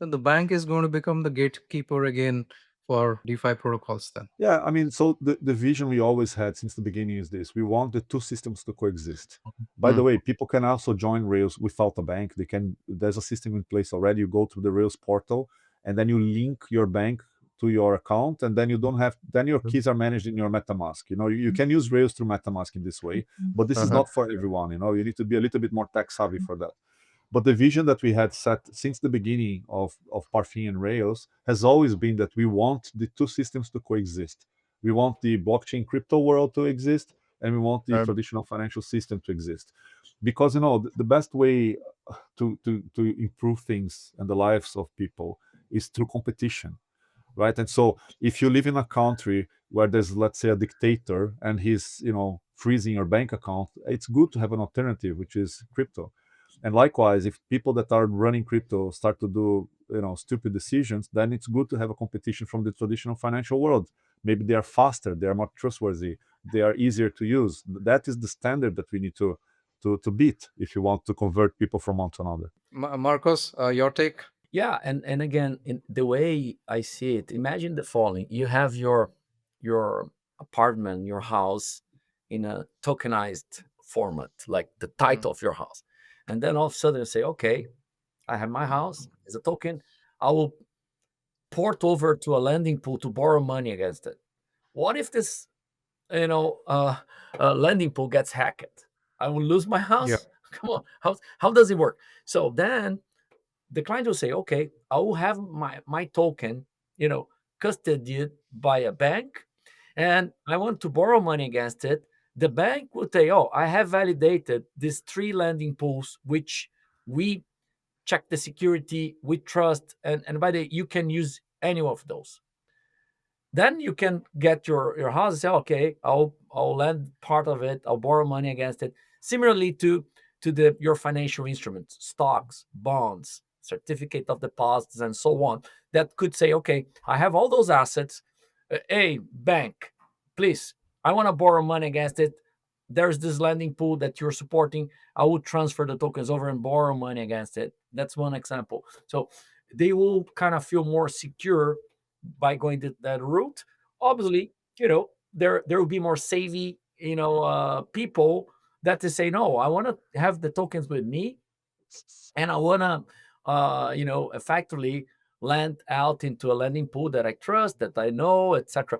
So the bank is going to become the gatekeeper again for DeFi protocols then. Yeah, I mean, so the vision we always had since the beginning is this: we want the two systems to coexist. By the Mm. way, people can also join Rails without a bank. They can. There's a system in place already. You go to the Rails portal, and then you link your bank to your account, and then you don't have. Then your keys are managed in your MetaMask. You can use Rails through MetaMask in this way, but this is Uh-huh. not for everyone. You need to be a little bit more tech savvy for that. But the vision that we had set since the beginning of Parfin and Rails has always been that we want the two systems to coexist. We want the blockchain crypto world to exist, and we want the Um, traditional financial system to exist. Because the best way to improve things and the lives of people is through competition, right? And so if you live in a country where there's, let's say, a dictator and he's freezing your bank account, it's good to have an alternative, which is crypto. And likewise, if people that are running crypto start to do stupid decisions, then it's good to have a competition from the traditional financial world. Maybe they are faster, they are more trustworthy, they are easier to use. That is the standard that we need to beat if you want to convert people from one to another. Marcos, your take? Yeah, and again, in the way I see it, imagine the following: you have your apartment, your house, in a tokenized format, like the Mm. title of your house, and then all of a sudden you say, okay, I have my house as a token. I will port over to a lending pool to borrow money against it. What if this, lending pool gets hacked? I will lose my Yeah. house. Come on, how does it work? So then the client will say, okay, I will have my token, custodied by a bank, and I want to borrow money against it. The bank will say, oh, I have validated these three lending pools, which we check the security, we trust, and by the way, you can use any of those. Then you can get your house and say, okay, I'll lend part of it, I'll borrow money against it. Similarly to the your financial instruments, stocks, bonds, certificate of deposits, and so on, that could say, okay, I have all those assets. Hey, bank, please, I want to borrow money against it. There's this lending pool that you're supporting. I will transfer the tokens over and borrow money against it. That's one example. So they will kind of feel more secure by going that route. Obviously, there will be more savvy, people that to say, no, I want to have the tokens with me, and I want to, effectively lend out into a lending pool that I trust, that I know, etc.